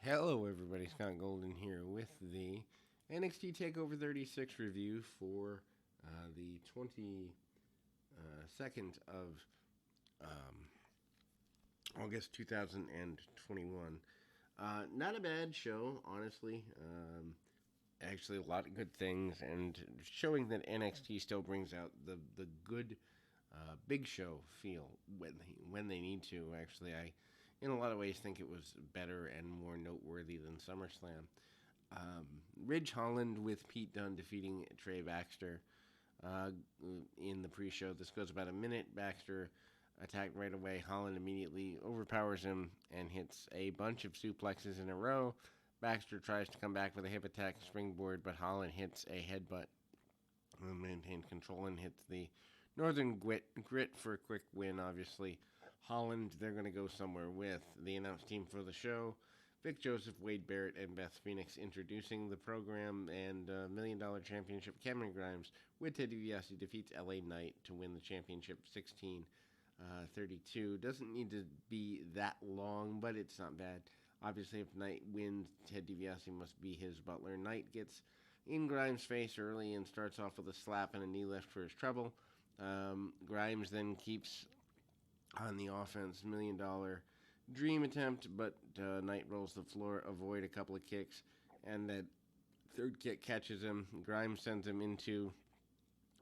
Hello, everybody. Scott Golden here with the NXT Takeover 36 review for the 22nd of August 2021. Not a bad show, honestly. Actually, a lot of good things, and showing that NXT still brings out the good big show feel when they need to. Actually, I in a lot of ways think it was better and more noteworthy than SummerSlam. Um, Ridge Holland with Pete Dunne defeating Trey Baxter uh, in the pre-show. This goes about a minute. Baxter attacked right away. Holland immediately overpowers him and hits a bunch of suplexes in a row. Baxter tries to come back with a hip attack springboard, but Holland hits a headbutt and maintains control and hits the Northern Grit for a quick win, obviously. Holland, they're going to go somewhere with. The announced team for the show: Vic Joseph, Wade Barrett, and Beth Phoenix introducing the program, and $1 million championship Cameron Grimes with Ted DiBiase defeats LA Knight to win the championship 16-32. Doesn't need to be that long, but it's not bad. Obviously, if Knight wins, Ted DiBiase must be his butler. Knight gets in Grimes' face early and starts off with a slap and a knee lift for his trouble. Grimes then keeps on the offense, $1 million dream attempt, but Knight rolls the floor, avoid a couple of kicks, and that third kick catches him. Grimes sends him into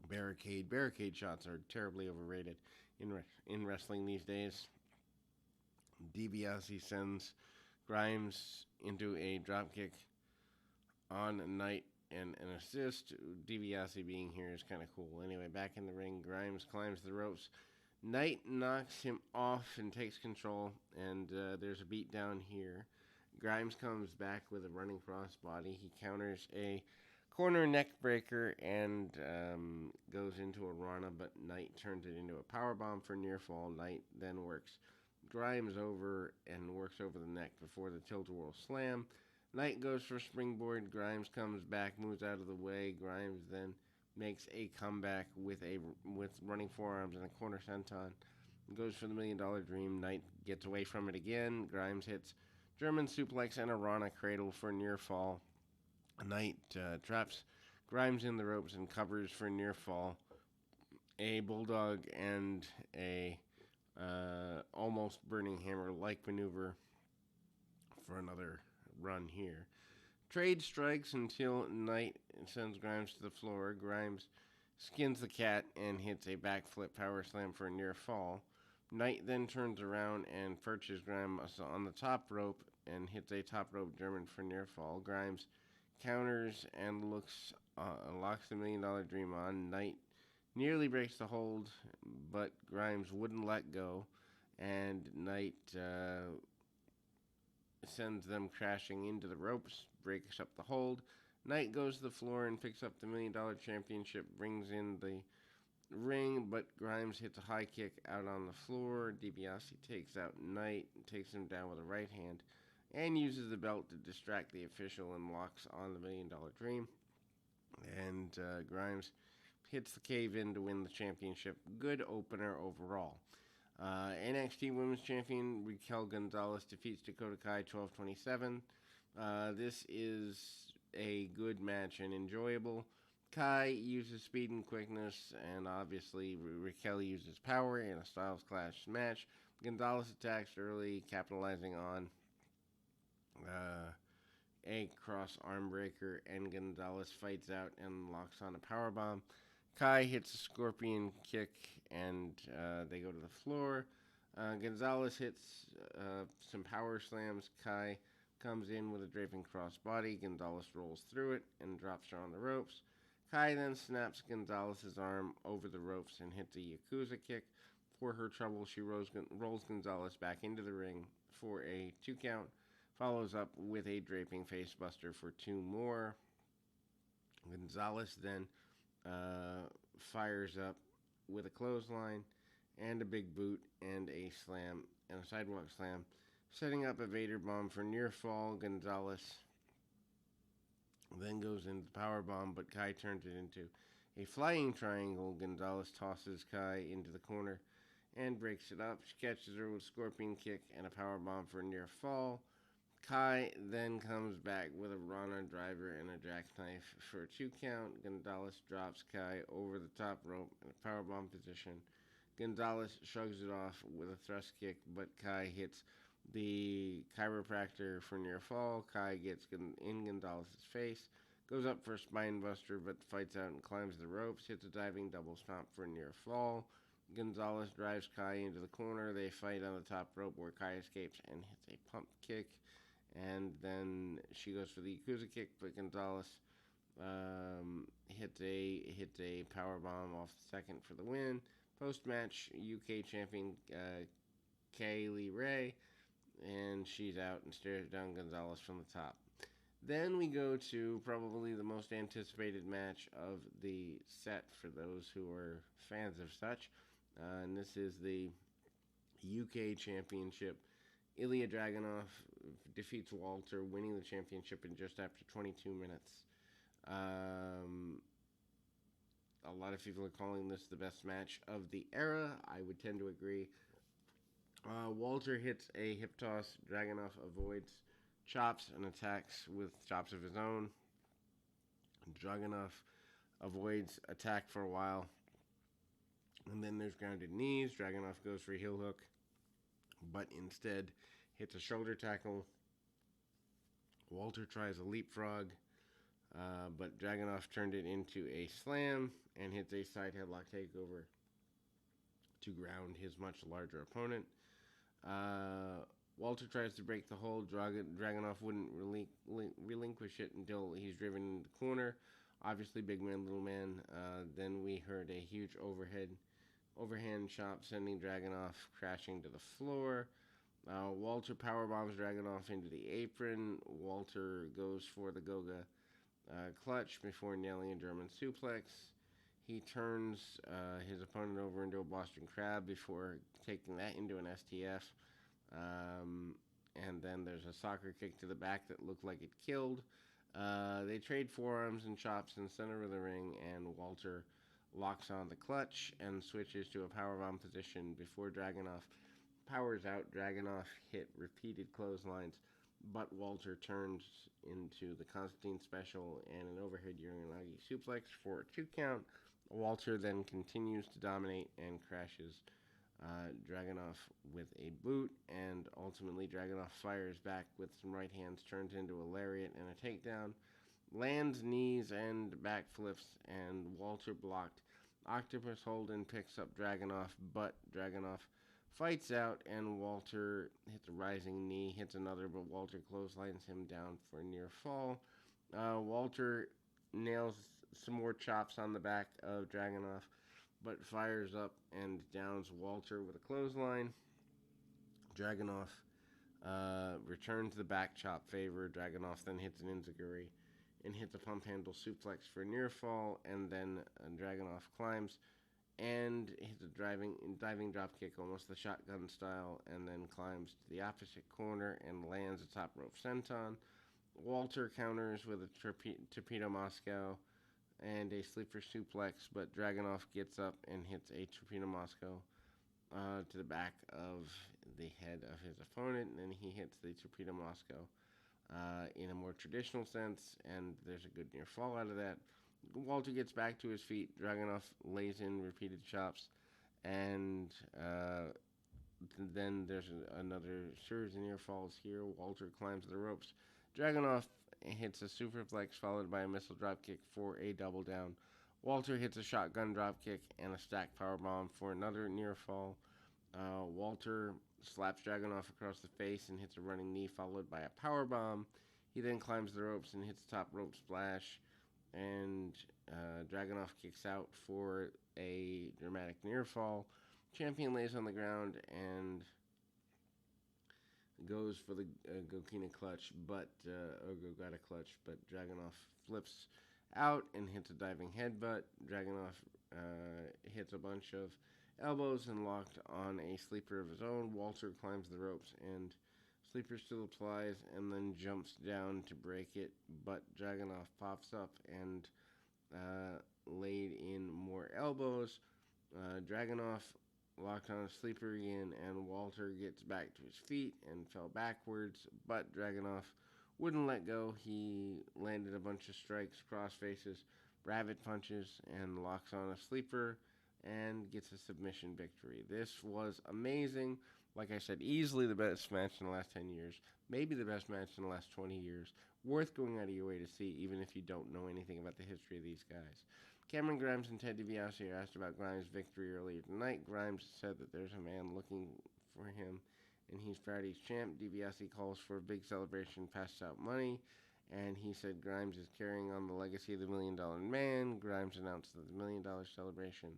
barricade. Barricade shots are terribly overrated in wrestling these days. DiBiase sends Grimes into a dropkick on Knight and an assist. DiBiase being here is kind of cool. Anyway, back in the ring, Grimes climbs the ropes. Knight knocks him off and takes control, and there's a beat down here. Grimes comes back with a running crossbody. He counters a corner neck breaker and goes into a Rana, but Knight turns it into a power bomb for near fall. Knight then works Grimes over and works over the neck before the tilt-a-whirl slam. Knight goes for springboard. Grimes comes back, moves out of the way. Grimes then makes a comeback with running forearms and a corner senton. Goes for the $1 million dream. Knight gets away from it again. Grimes hits German suplex and a Rana cradle for near fall. Knight traps Grimes in the ropes and covers for near fall. A bulldog and a almost burning hammer like maneuver for another run here. Trade strikes until Knight sends Grimes to the floor. Grimes skins the cat and hits a backflip power slam for a near fall. Knight then turns around and perches Grimes on the top rope and hits a top rope German for near fall. Grimes counters and locks the $1 million dream on. Knight nearly breaks the hold, but Grimes wouldn't let go, and Knight sends them crashing into the ropes, breaks up the hold. Knight goes to the floor and picks up the $1 million championship, brings in the ring, but Grimes hits a high kick out on the floor. DiBiase takes out Knight, takes him down with a right hand, and uses the belt to distract the official and locks on the $1 million dream. And Grimes hits the cave in to win the championship. Good opener overall. NXT Women's Champion Raquel Gonzalez defeats Dakota Kai 12-27. This is a good match and enjoyable. Kai uses speed and quickness, and obviously Raquel uses power in a Styles Clash match. Gonzalez attacks early, capitalizing on a cross arm breaker, and Gonzalez fights out and locks on a powerbomb. Kai hits a scorpion kick, and they go to the floor. Gonzalez hits some power slams. Kai comes in with a draping crossbody. Gonzalez rolls through it and drops her on the ropes. Kai then snaps Gonzalez's arm over the ropes and hits a Yakuza kick. For her trouble, she rolls Gonzalez back into the ring for a 2 count. Follows up with a draping facebuster for 2 more. Gonzalez then fires up with a clothesline and a big boot and a slam and a sidewalk slam, setting up a Vader bomb for near fall. Gonzalez then goes into the power bomb, but Kai turns it into a flying triangle. Gonzalez tosses Kai into the corner and breaks it up. She catches her with a scorpion kick and a power bomb for near fall. Kai then comes back with a Rana driver and a jackknife for a 2 count. Gonzalez drops Kai over the top rope in a powerbomb position. Gonzalez shrugs it off with a thrust kick, but Kai hits the chiropractor for near fall. Kai gets in Gonzalez's face, goes up for a spine buster, but fights out and climbs the ropes, hits a diving double stomp for a near fall. Gonzalez drives Kai into the corner. They fight on the top rope where Kai escapes and hits a pump kick. And then she goes for the Yakuza kick, but Gonzalez hits a power bomb off the second for the win. Post match, UK champion Kaylee Ray, and she's out and stares down Gonzalez from the top. Then we go to probably the most anticipated match of the set for those who are fans of such, and this is the UK Championship. Ilya Dragunov defeats Walter, winning the championship in just after 22 minutes. A lot of people are calling this the best match of the era. I would tend to agree. Walter hits a hip toss. Dragunov avoids chops and attacks with chops of his own. Dragunov avoids attack for a while. And then there's grounded knees. Dragunov goes for a heel hook, but instead hits a shoulder tackle. Walter tries a leapfrog, but Dragunov turned it into a slam and hits a side headlock takeover to ground his much larger opponent. Walter tries to break the hold. Dragunov wouldn't relinquish it until he's driven in the corner. Obviously, big man, little man. Then we heard a huge overhand chop, sending Dragunov crashing to the floor. Walter powerbombs Dragunov into the apron. Walter goes for the Goga clutch before nailing a German suplex. He turns his opponent over into a Boston Crab before taking that into an STF. And then there's a soccer kick to the back that looked like it killed. They trade forearms and chops in the center of the ring, and Walter locks on the clutch and switches to a powerbomb position before Dragunov powers out. Dragunov hit repeated clotheslines, but Walter turns into the Constantine special and an overhead Uranagi suplex for a 2 count. Walter then continues to dominate and crashes Dragunov with a boot, and ultimately Dragunov fires back with some right hands, turns into a lariat and a takedown, lands knees and backflips, and Walter blocked. Octopus hold and picks up Dragunov, but Dragunov fights out, and Walter hits a rising knee, hits another, but Walter clotheslines him down for a near fall. Walter nails some more chops on the back of Dragunov, but fires up and downs Walter with a clothesline. Dragunov returns the back chop favor. Dragunov then hits an enziguri and hits a pump handle suplex for a near fall, and then Dragunov climbs and hits a diving drop kick, almost the shotgun style, and then climbs to the opposite corner and lands a top rope senton. Walter counters with a torpedo Moscow and a sleeper suplex, but Dragunov gets up and hits a torpedo Moscow to the back of the head of his opponent, and then he hits the torpedo Moscow in a more traditional sense, and there's a good near fall out of that. Walter gets back to his feet. Dragunov lays in repeated chops, and then there's another series of near falls here. Walter climbs the ropes. Dragunov hits a superplex followed by a missile dropkick for a double down. Walter hits a shotgun dropkick and a stacked powerbomb for another near fall. Walter slaps Dragunov across the face and hits a running knee followed by a powerbomb. He then climbs the ropes and hits top rope splash, and Dragunov kicks out for a dramatic near fall. Champion lays on the ground and goes for the Gokina clutch, or Gogata clutch, but Dragunov flips out and hits a diving headbutt. Dragunov hits a bunch of elbows and locked on a sleeper of his own. Walter climbs the ropes and sleeper still applies and then jumps down to break it, but Dragunov pops up and laid in more elbows. Dragunov locked on a sleeper again, and Walter gets back to his feet and fell backwards, but Dragunov wouldn't let go. He landed a bunch of strikes, cross faces, rabbit punches, and locks on a sleeper and gets a submission victory. This was amazing. Like I said, easily the best match in the last 10 years, maybe the best match in the last 20 years. Worth going out of your way to see, even if you don't know anything about the history of these guys. Cameron Grimes and Ted DiBiase are asked about Grimes' victory earlier tonight. Grimes said that there's a man looking for him, and he's Friday's champ. DiBiase calls for a big celebration, passes out money, and he said Grimes is carrying on the legacy of the $1 Million Man. Grimes announced that the $1 Million celebration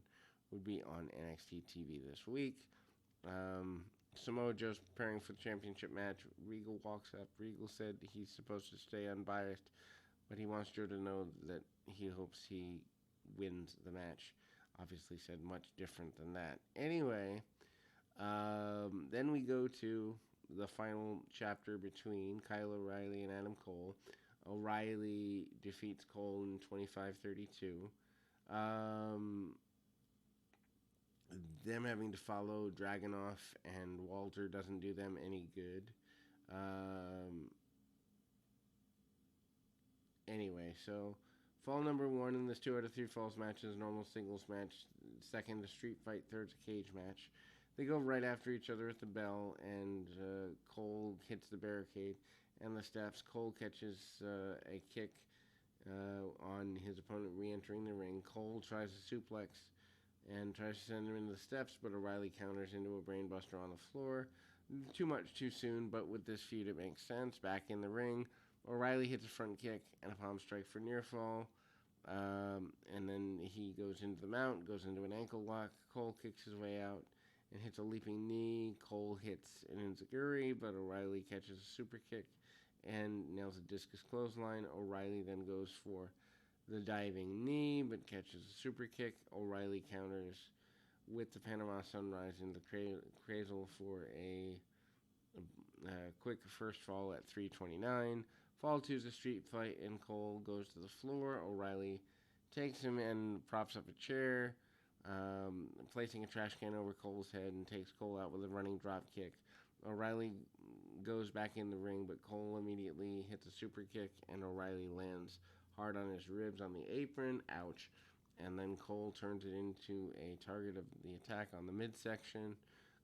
would be on NXT TV this week. Samoa Joe's preparing for the championship match. Regal walks up. Regal said he's supposed to stay unbiased, but he wants Joe to know that he hopes he wins the match. Obviously said much different than that. Anyway, then we go to the final chapter between Kyle O'Reilly and Adam Cole. O'Reilly defeats Cole in 25-32. Them having to follow Dragunov and Walter doesn't do them any good. Anyway, so fall number 1 in this 2 out of 3 falls match is a normal singles match. Second, a street fight. Third's a cage match. They go right after each other at the bell, and Cole hits the barricade and the steps. Cole catches a kick on his opponent re-entering the ring. Cole tries a suplex and tries to send him into the steps, but O'Reilly counters into a brainbuster on the floor. Too much too soon, but with this feud it makes sense. Back in the ring, O'Reilly hits a front kick and a palm strike for near fall. And then he goes into the mount, goes into an ankle lock. Cole kicks his way out and hits a leaping knee. Cole hits an enziguri, but O'Reilly catches a super kick and nails a discus clothesline. O'Reilly then goes for the diving knee, but catches a super kick. O'Reilly counters with the Panama Sunrise in the cradle for a quick first fall at 3:29. Fall 2 is a street fight, and Cole goes to the floor. O'Reilly takes him and props up a chair, placing a trash can over Cole's head, and takes Cole out with a running drop kick. O'Reilly goes back in the ring, but Cole immediately hits a super kick, and O'Reilly lands hard on his ribs on the apron. Ouch. And then Cole turns it into a target of the attack on the midsection.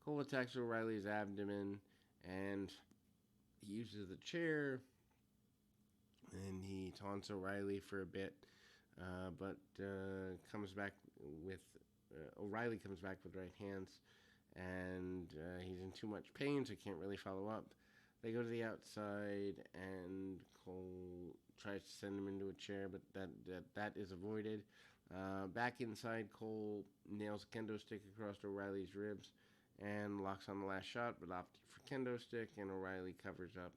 Cole attacks O'Reilly's abdomen, and he uses the chair, and he taunts O'Reilly for a bit, but comes back with O'Reilly comes back with right hands, and he's in too much pain, so can't really follow up. They go to the outside, and Cole tries to send him into a chair, but that is avoided. Back inside, Cole nails a kendo stick across O'Reilly's ribs and locks on the last shot, but opted for kendo stick, and O'Reilly covers up.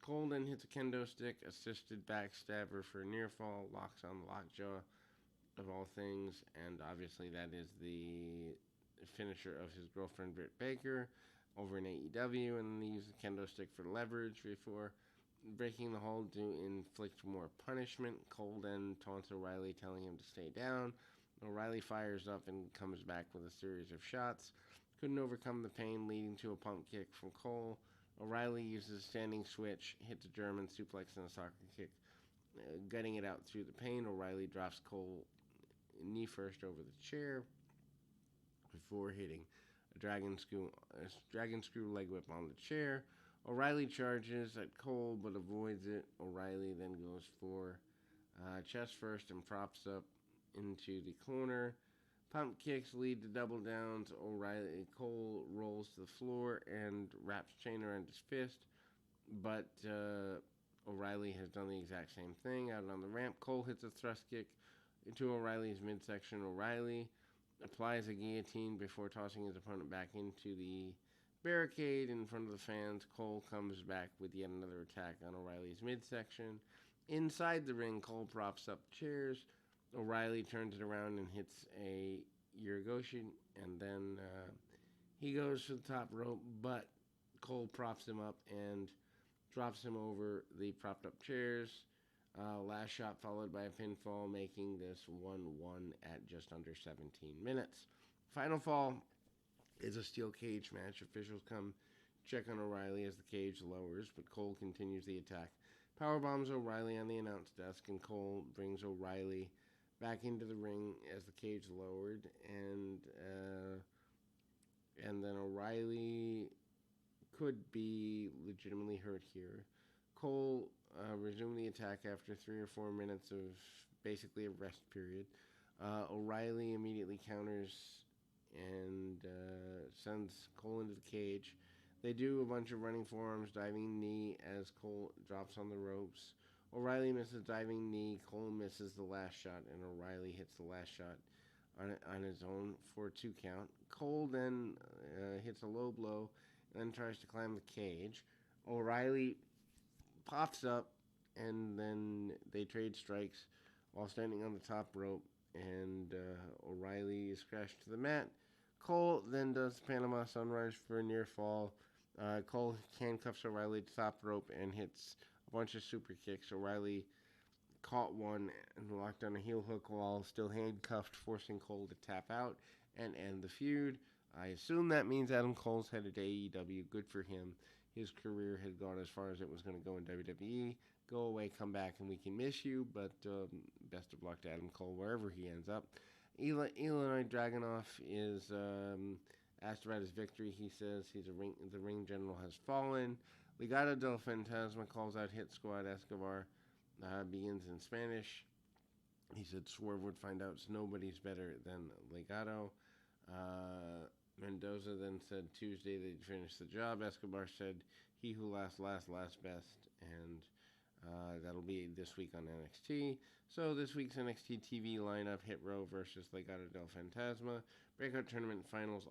Cole then hits a kendo stick, assisted backstabber for a near fall, locks on the lockjaw of all things, and obviously that is the finisher of his girlfriend Britt Baker over in AEW, and they use the kendo stick for leverage before breaking the hold to inflict more punishment. Cole then taunts O'Reilly, telling him to stay down. O'Reilly fires up and comes back with a series of shots. Couldn't overcome the pain, leading to a pump kick from Cole. O'Reilly uses a standing switch, hits a German suplex and a soccer kick, gutting it out through the pain. O'Reilly drops Cole knee first over the chair before hitting a dragon screw leg whip on the chair. O'Reilly charges at Cole but avoids it. O'Reilly then goes for chest first and props up into the corner. Pump kicks lead to double downs. Cole rolls to the floor and wraps chain around his fist, but O'Reilly has done the exact same thing. Out on the ramp, Cole hits a thrust kick into O'Reilly's midsection. O'Reilly applies a guillotine before tossing his opponent back into the barricade in front of the fans. Cole comes back with yet another attack on O'Reilly's midsection. Inside the ring, Cole props up chairs. O'Reilly turns it around and hits a Uragoshi, and then he goes to the top rope, but Cole props him up and drops him over the propped up chairs. Last shot followed by a pinfall, making this 1-1 at just under 17 minutes. Final fall It's a steel cage match. Officials come check on O'Reilly as the cage lowers, but Cole continues the attack. Power bombs O'Reilly on the announce desk, and Cole brings O'Reilly back into the ring as the cage lowered, and then O'Reilly could be legitimately hurt here. Cole resumed the attack after 3 or 4 minutes of basically a rest period. O'Reilly immediately counters and sends Cole into the cage. They do a bunch of running forearms, diving knee as Cole drops on the ropes. O'Reilly misses diving knee. Cole misses the last shot, and O'Reilly hits the last shot on his own for a 2 count. Cole then hits a low blow and then tries to climb the cage. O'Reilly pops up, and then they trade strikes while standing on the top rope, and O'Reilly is crashed to the mat. Cole then does Panama Sunrise for a near fall. Cole handcuffs O'Reilly to the top rope and hits a bunch of super kicks. O'Reilly caught one and locked on a heel hook while still handcuffed, forcing Cole to tap out and end the feud. I assume that means Adam Cole's headed to AEW. Good for him. His career had gone as far as it was going to go in WWE. Go away, come back, and we can miss you, but best of luck to Adam Cole wherever he ends up. Illinois Dragunov is asked about his victory. He says the ring general has fallen. Legado del Fantasma calls out Hit Squad. Escobar begins in Spanish. He said Swerve would find out nobody's better than Legado. Mendoza then said Tuesday they'd finish the job. Escobar said he who lasts best, and that'll be this week on NXT. So this week's NXT TV lineup: Hit Row versus Legado del Fantasma. Breakout Tournament Finals: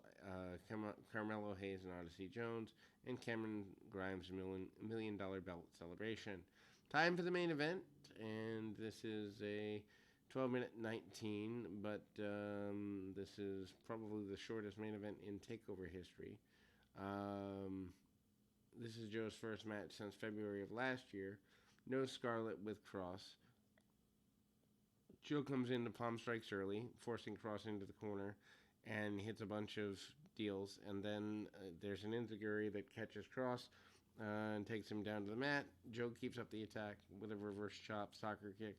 Carmelo Hayes and Odyssey Jones, and Cameron Grimes' $1 million belt celebration. Time for the main event, and this is a 12-minute 19, but this is probably the shortest main event in TakeOver history. This is Joe's first match since February of last year. No Scarlett with Cross. Joe comes into palm strikes early, forcing Cross into the corner, and hits a bunch of deals. And then there's an enziguri that catches Cross and takes him down to the mat. Joe keeps up the attack with a reverse chop, soccer kick,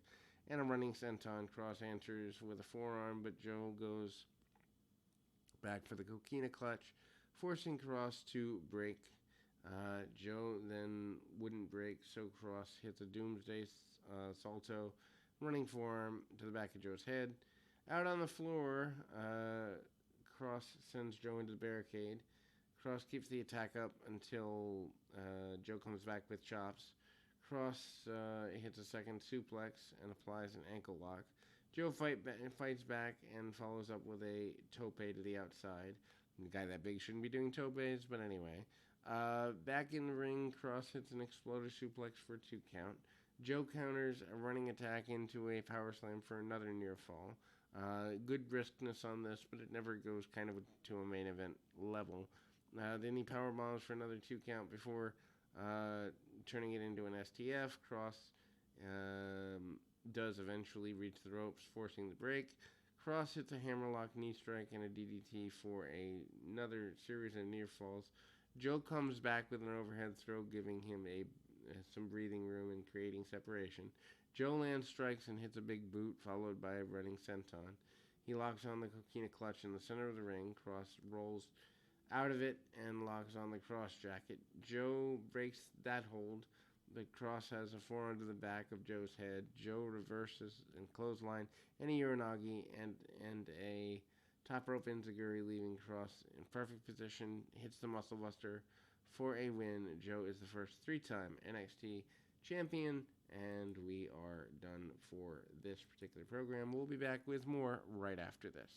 and a running senton. Cross answers with a forearm, but Joe goes back for the coquina clutch, forcing Cross to break. Joe then wouldn't break, so Cross hits a doomsday salto, running forearm to the back of Joe's head. Out on the floor, Cross sends Joe into the barricade. Cross keeps the attack up until Joe comes back with chops. Cross hits a second suplex and applies an ankle lock. Joe fights back and follows up with a tope to the outside. The guy that big shouldn't be doing topes, but anyway. Back in the ring, Cross hits an exploder suplex for a 2 count. Joe counters a running attack into a power slam for another near fall. Good briskness on this, but it never goes kind of to a main event level. Then he power bombs for another 2 count before turning it into an STF. Cross does eventually reach the ropes, forcing the break. Cross hits a hammerlock knee strike and a DDT for another series of near falls. Joe comes back with an overhead throw, giving him some breathing room and creating separation. Joe lands strikes and hits a big boot, followed by a running senton. He locks on the coquina clutch in the center of the ring. Cross rolls out of it and locks on the cross jacket. Joe breaks that hold. The Cross has a forearm to the back of Joe's head. Joe reverses and clothesline and a uranagi and a top rope enziguri, leaving Cross in perfect position. Hits the muscle buster for a win. Joe is the first 3-time NXT champion, and we are done for this particular program. We'll be back with more right after this.